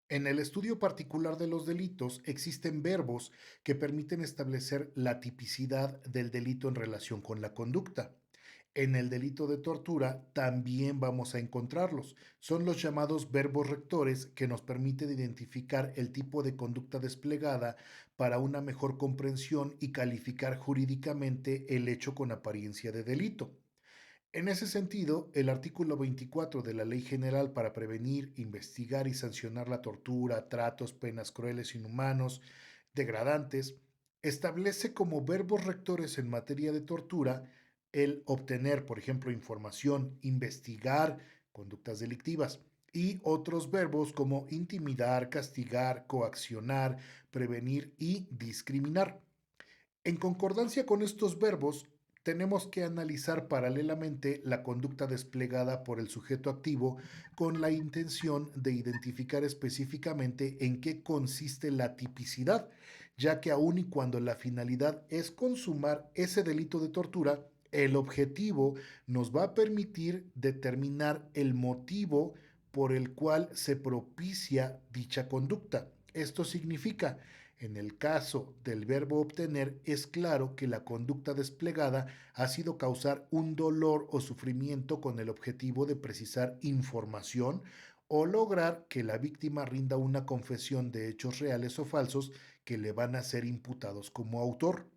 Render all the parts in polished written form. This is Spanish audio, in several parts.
En el estudio particular de los delitos existen verbos que permiten establecer la tipicidad del delito en relación con la conducta. En el delito de tortura también vamos a encontrarlos. Son los llamados verbos rectores que nos permiten identificar el tipo de conducta desplegada para una mejor comprensión y calificar jurídicamente el hecho con apariencia de delito. En ese sentido, el artículo 24 de la Ley General para prevenir, investigar y sancionar la tortura, tratos, penas crueles, inhumanos, degradantes, establece como verbos rectores en materia de tortura el obtener, por ejemplo, información, investigar conductas delictivas y otros verbos como intimidar, castigar, coaccionar, prevenir y discriminar. En concordancia con estos verbos, tenemos que analizar paralelamente la conducta desplegada por el sujeto activo con la intención de identificar específicamente en qué consiste la tipicidad, ya que aun y cuando la finalidad es consumar ese delito de tortura, el objetivo nos va a permitir determinar el motivo por el cual se propicia dicha conducta. Esto significa, en el caso del verbo obtener, es claro que la conducta desplegada ha sido causar un dolor o sufrimiento con el objetivo de precisar información o lograr que la víctima rinda una confesión de hechos reales o falsos que le van a ser imputados como autor.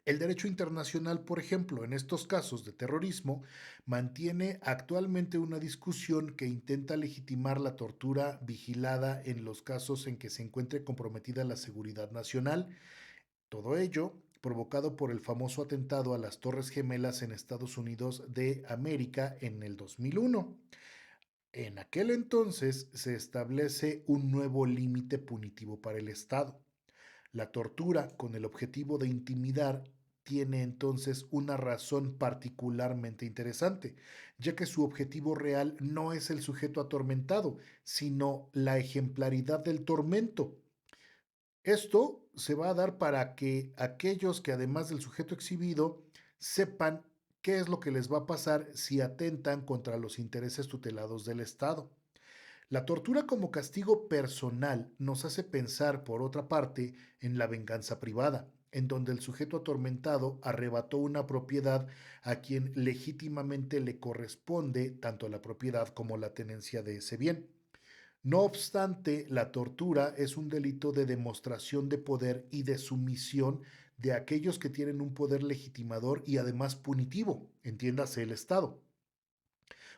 El derecho internacional, por ejemplo, en estos casos de terrorismo, mantiene actualmente una discusión que intenta legitimar la tortura vigilada en los casos en que se encuentre comprometida la seguridad nacional. Todo ello provocado por el famoso atentado a las Torres Gemelas en Estados Unidos de América en el 2001. En aquel entonces se establece un nuevo límite punitivo para el Estado. La tortura con el objetivo de intimidar tiene entonces una razón particularmente interesante, ya que su objetivo real no es el sujeto atormentado, sino la ejemplaridad del tormento. Esto se va a dar para que aquellos que además del sujeto exhibido sepan qué es lo que les va a pasar si atentan contra los intereses tutelados del Estado. La tortura como castigo personal nos hace pensar, por otra parte, en la venganza privada, en donde el sujeto atormentado arrebató una propiedad a quien legítimamente le corresponde tanto la propiedad como la tenencia de ese bien. No obstante, la tortura es un delito de demostración de poder y de sumisión de aquellos que tienen un poder legitimador y además punitivo, entiéndase el Estado.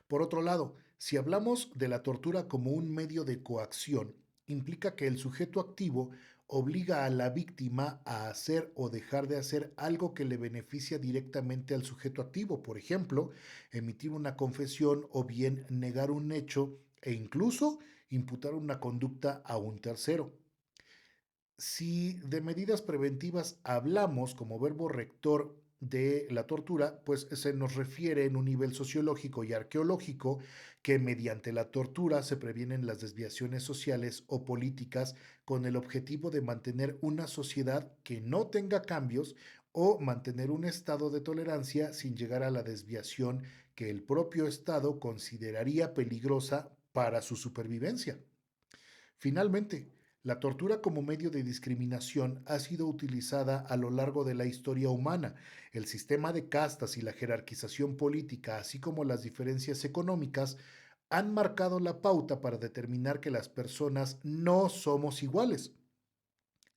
Por otro lado, si hablamos de la tortura como un medio de coacción, implica que el sujeto activo obliga a la víctima a hacer o dejar de hacer algo que le beneficia directamente al sujeto activo, por ejemplo, emitir una confesión o bien negar un hecho e incluso imputar una conducta a un tercero. Si de medidas preventivas hablamos como verbo rector de la tortura, pues se nos refiere en un nivel sociológico y arqueológico que mediante la tortura se previenen las desviaciones sociales o políticas con el objetivo de mantener una sociedad que no tenga cambios o mantener un estado de tolerancia sin llegar a la desviación que el propio Estado consideraría peligrosa para su supervivencia. Finalmente, la tortura como medio de discriminación ha sido utilizada a lo largo de la historia humana. El sistema de castas y la jerarquización política, así como las diferencias económicas, han marcado la pauta para determinar que las personas no somos iguales,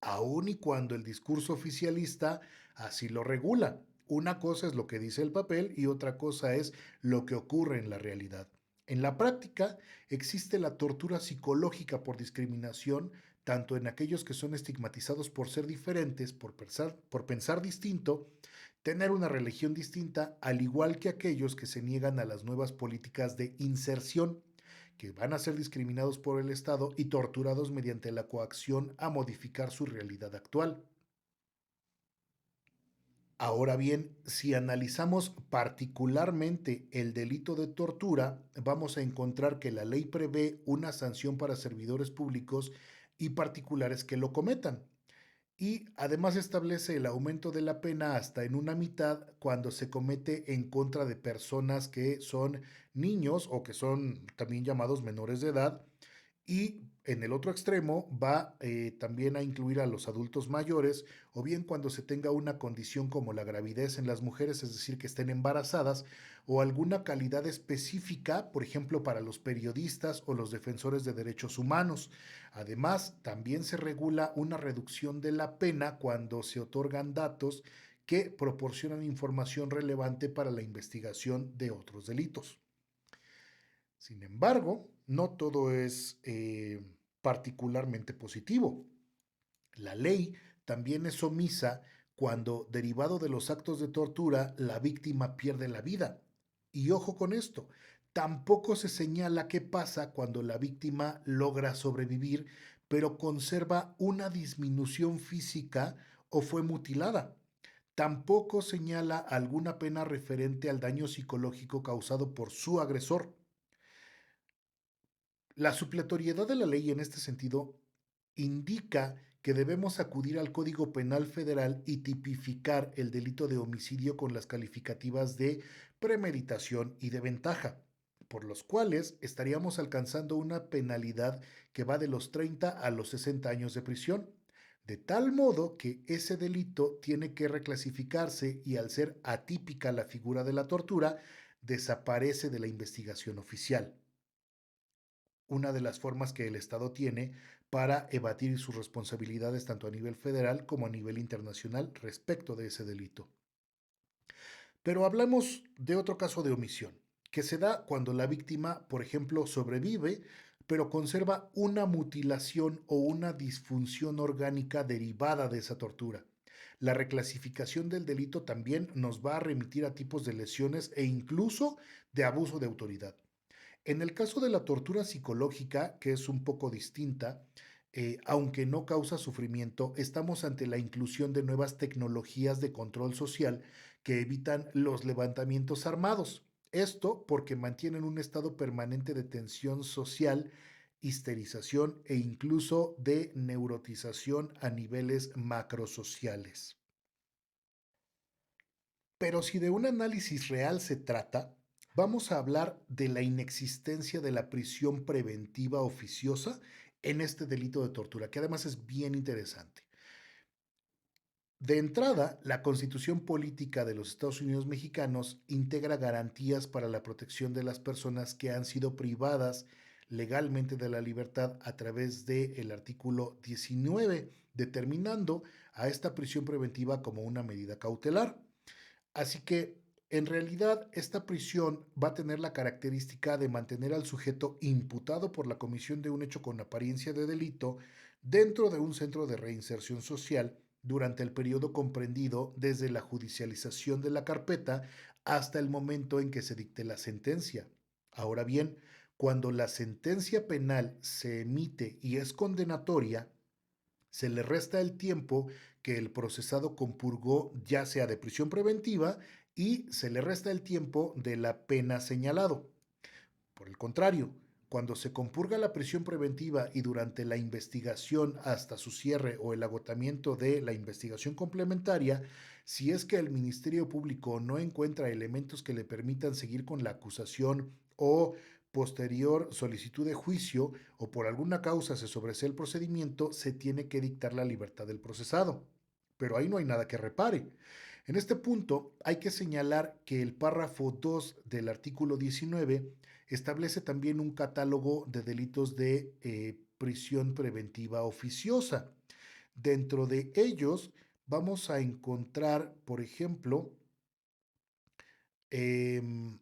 aun y cuando el discurso oficialista así lo regula. Una cosa es lo que dice el papel y otra cosa es lo que ocurre en la realidad. En la práctica existe la tortura psicológica por discriminación, tanto en aquellos que son estigmatizados por ser diferentes, por pensar distinto, tener una religión distinta, al igual que aquellos que se niegan a las nuevas políticas de inserción, que van a ser discriminados por el Estado y torturados mediante la coacción a modificar su realidad actual. Ahora bien, si analizamos particularmente el delito de tortura, vamos a encontrar que la ley prevé una sanción para servidores públicos y particulares que lo cometan. Y además establece el aumento de la pena hasta en una mitad cuando se comete en contra de personas que son niños o que son también llamados menores de edad y En el otro extremo va también a incluir a los adultos mayores o bien cuando se tenga una condición como la gravidez en las mujeres, es decir, que estén embarazadas o alguna calidad específica, por ejemplo, para los periodistas o los defensores de derechos humanos. Además, también se regula una reducción de la pena cuando se otorgan datos que proporcionan información relevante para la investigación de otros delitos. Sin embargo, no todo es particularmente positivo. La ley también es omisa cuando, derivado de los actos de tortura, la víctima pierde la vida. Y ojo con esto, tampoco se señala qué pasa cuando la víctima logra sobrevivir, pero conserva una disminución física o fue mutilada. Tampoco señala alguna pena referente al daño psicológico causado por su agresor. La supletoriedad de la ley en este sentido indica que debemos acudir al Código Penal Federal y tipificar el delito de homicidio con las calificativas de premeditación y de ventaja, por los cuales estaríamos alcanzando una penalidad que va de los 30 a los 60 años de prisión, de tal modo que ese delito tiene que reclasificarse y al ser atípica la figura de la tortura, desaparece de la investigación oficial, una de las formas que el Estado tiene para evadir sus responsabilidades tanto a nivel federal como a nivel internacional respecto de ese delito. Pero hablamos de otro caso de omisión, que se da cuando la víctima, por ejemplo, sobrevive, pero conserva una mutilación o una disfunción orgánica derivada de esa tortura. La reclasificación del delito también nos va a remitir a tipos de lesiones e incluso de abuso de autoridad. En el caso de la tortura psicológica, que es un poco distinta, aunque no causa sufrimiento, estamos ante la inclusión de nuevas tecnologías de control social que evitan los levantamientos armados. Esto porque mantienen un estado permanente de tensión social, histerización e incluso de neurotización a niveles macrosociales. Pero si de un análisis real se trata, vamos a hablar de la inexistencia de la prisión preventiva oficiosa en este delito de tortura, que además es bien interesante. De entrada, la Constitución Política de los Estados Unidos Mexicanos integra garantías para la protección de las personas que han sido privadas legalmente de la libertad a través del artículo 19, determinando a esta prisión preventiva como una medida cautelar. Así que, en realidad, esta prisión va a tener la característica de mantener al sujeto imputado por la comisión de un hecho con apariencia de delito dentro de un centro de reinserción social durante el periodo comprendido desde la judicialización de la carpeta hasta el momento en que se dicte la sentencia. Ahora bien, cuando la sentencia penal se emite y es condenatoria, se le resta el tiempo que el procesado compurgó, ya sea de prisión preventiva, y se le resta el tiempo de la pena señalado. Por el contrario, cuando se compurga la prisión preventiva y durante la investigación hasta su cierre o el agotamiento de la investigación complementaria, si es que el Ministerio Público no encuentra elementos que le permitan seguir con la acusación o posterior solicitud de juicio o por alguna causa se sobresee el procedimiento, se tiene que dictar la libertad del procesado. Pero ahí no hay nada que repare. En este punto hay que señalar que el párrafo 2 del artículo 19 establece también un catálogo de delitos de prisión preventiva oficiosa. Dentro de ellos vamos a encontrar, por ejemplo, em,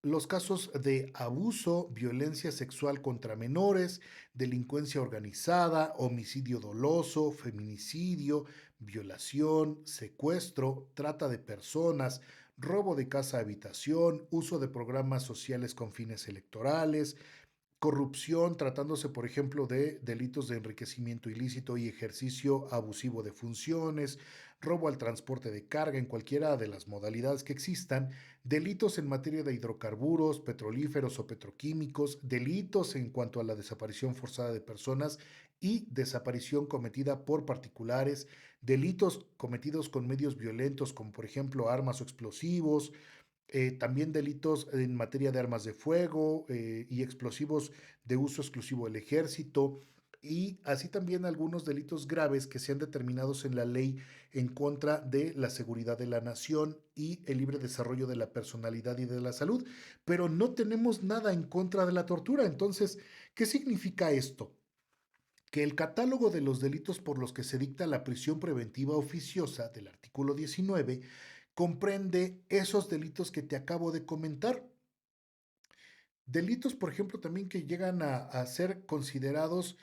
los casos de abuso, violencia sexual contra menores, delincuencia organizada, homicidio doloso, feminicidio, violación, secuestro, trata de personas, robo de casa-habitación, uso de programas sociales con fines electorales, corrupción, tratándose, por ejemplo, de delitos de enriquecimiento ilícito y ejercicio abusivo de funciones, robo al transporte de carga en cualquiera de las modalidades que existan, delitos en materia de hidrocarburos, petrolíferos o petroquímicos, delitos en cuanto a la desaparición forzada de personas y desaparición cometida por particulares, delitos cometidos con medios violentos como por ejemplo armas o explosivos, también delitos en materia de armas de fuego y explosivos de uso exclusivo del ejército, y así también algunos delitos graves que sean determinados en la ley en contra de la seguridad de la nación y el libre desarrollo de la personalidad y de la salud. Pero no tenemos nada en contra de la tortura. Entonces, ¿qué significa esto? Que el catálogo de los delitos por los que se dicta la prisión preventiva oficiosa del artículo 19 comprende esos delitos que te acabo de comentar. Delitos, por ejemplo, también que llegan a ser considerados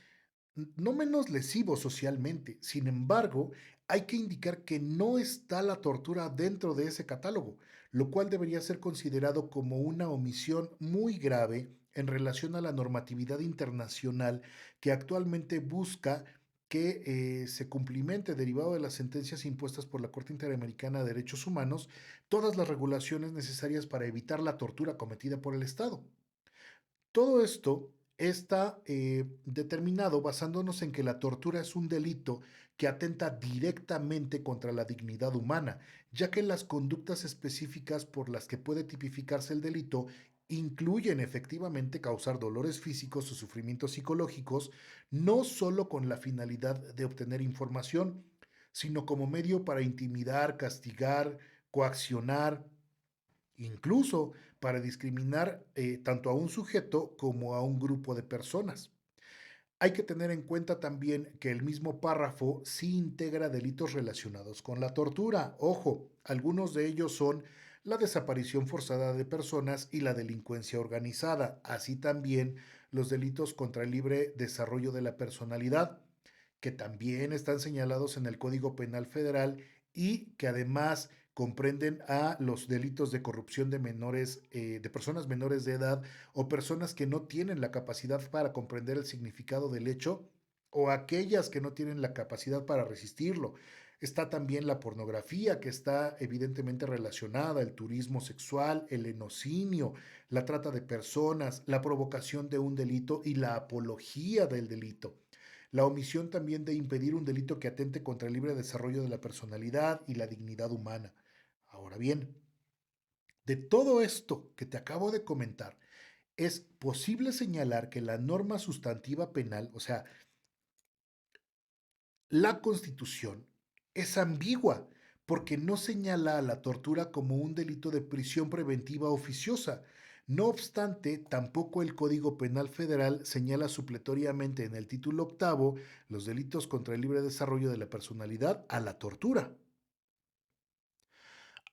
no menos lesivos socialmente. Sin embargo, hay que indicar que no está la tortura dentro de ese catálogo, lo cual debería ser considerado como una omisión muy grave en relación a la normatividad internacional que actualmente busca que se cumplimente, derivado de las sentencias impuestas por la Corte Interamericana de Derechos Humanos, todas las regulaciones necesarias para evitar la tortura cometida por el Estado. Todo esto está determinado basándonos en que la tortura es un delito que atenta directamente contra la dignidad humana, ya que las conductas específicas por las que puede tipificarse el delito incluyen efectivamente causar dolores físicos o sufrimientos psicológicos, no solo con la finalidad de obtener información, sino como medio para intimidar, castigar, coaccionar, incluso para discriminar tanto a un sujeto como a un grupo de personas. Hay que tener en cuenta también que el mismo párrafo sí integra delitos relacionados con la tortura. Ojo, algunos de ellos son la desaparición forzada de personas y la delincuencia organizada, así también los delitos contra el libre desarrollo de la personalidad, que también están señalados en el Código Penal Federal y que además comprenden a los delitos de corrupción de menores, de personas menores de edad o personas que no tienen la capacidad para comprender el significado del hecho o aquellas que no tienen la capacidad para resistirlo. Está también la pornografía, que está evidentemente relacionada, el turismo sexual, el lenocinio, la trata de personas, la provocación de un delito y la apología del delito. La omisión también de impedir un delito que atente contra el libre desarrollo de la personalidad y la dignidad humana. Ahora bien, de todo esto que te acabo de comentar, es posible señalar que la norma sustantiva penal, o sea, la Constitución, es ambigua porque no señala a la tortura como un delito de prisión preventiva oficiosa. No obstante, tampoco el Código Penal Federal señala supletoriamente en el título octavo los delitos contra el libre desarrollo de la personalidad a la tortura.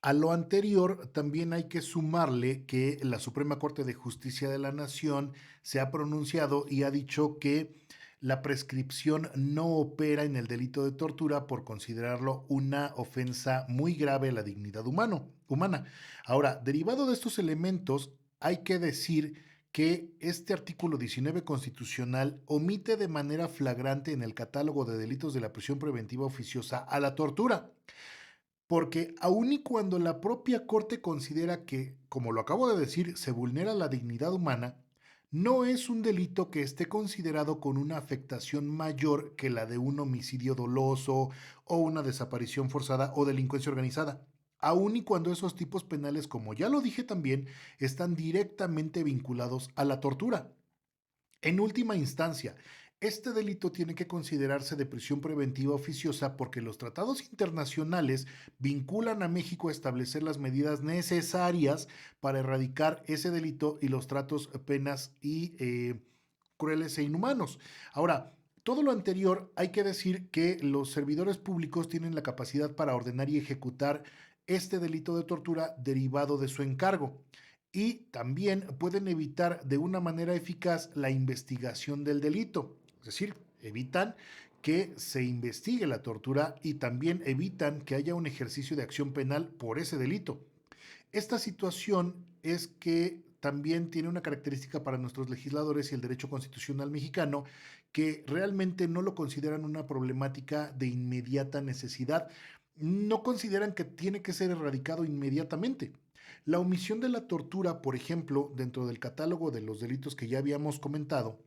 A lo anterior, también hay que sumarle que la Suprema Corte de Justicia de la Nación se ha pronunciado y ha dicho que la prescripción no opera en el delito de tortura por considerarlo una ofensa muy grave a la dignidad humana. Ahora, derivado de estos elementos, hay que decir que este artículo 19 constitucional omite de manera flagrante en el catálogo de delitos de la prisión preventiva oficiosa a la tortura. Porque aun y cuando la propia Corte considera que, como lo acabo de decir, se vulnera la dignidad humana, no es un delito que esté considerado con una afectación mayor que la de un homicidio doloso o una desaparición forzada o delincuencia organizada, aun y cuando esos tipos penales, como ya lo dije también, están directamente vinculados a la tortura. En última instancia, este delito tiene que considerarse de prisión preventiva oficiosa porque los tratados internacionales vinculan a México a establecer las medidas necesarias para erradicar ese delito y los tratos, penas y crueles e inhumanos. Ahora, todo lo anterior hay que decir que los servidores públicos tienen la capacidad para ordenar y ejecutar este delito de tortura derivado de su encargo y también pueden evitar de una manera eficaz la investigación del delito, es decir, evitan que se investigue la tortura y también evitan que haya un ejercicio de acción penal por ese delito. Esta situación es que también tiene una característica para nuestros legisladores y el derecho constitucional mexicano, que realmente no lo consideran una problemática de inmediata necesidad. No consideran que tiene que ser erradicado inmediatamente. La omisión de la tortura, por ejemplo, dentro del catálogo de los delitos que ya habíamos comentado,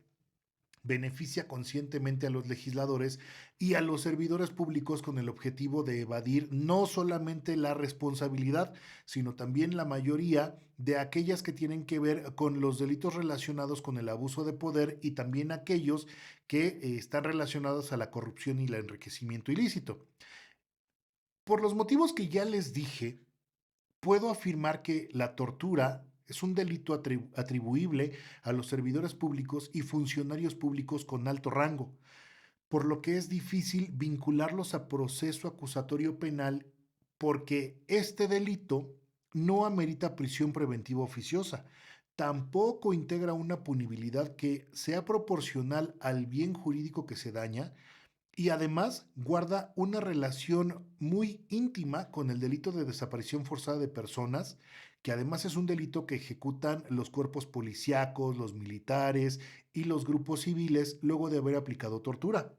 beneficia conscientemente a los legisladores y a los servidores públicos con el objetivo de evadir no solamente la responsabilidad, sino también la mayoría de aquellas que tienen que ver con los delitos relacionados con el abuso de poder y también aquellos que están relacionados a la corrupción y el enriquecimiento ilícito. Por los motivos que ya les dije, puedo afirmar que la tortura es un delito atribuible a los servidores públicos y funcionarios públicos con alto rango, por lo que es difícil vincularlos a proceso acusatorio penal porque este delito no amerita prisión preventiva oficiosa. Tampoco integra una punibilidad que sea proporcional al bien jurídico que se daña y además guarda una relación muy íntima con el delito de desaparición forzada de personas, que además es un delito que ejecutan los cuerpos policíacos, los militares y los grupos civiles luego de haber aplicado tortura.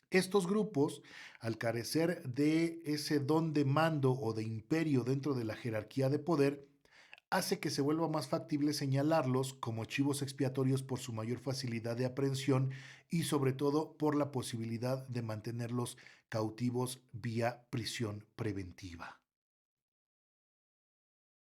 Estos grupos, al carecer de ese don de mando o de imperio dentro de la jerarquía de poder, hace que se vuelva más factible señalarlos como chivos expiatorios por su mayor facilidad de aprehensión y sobre todo por la posibilidad de mantenerlos cautivos vía prisión preventiva.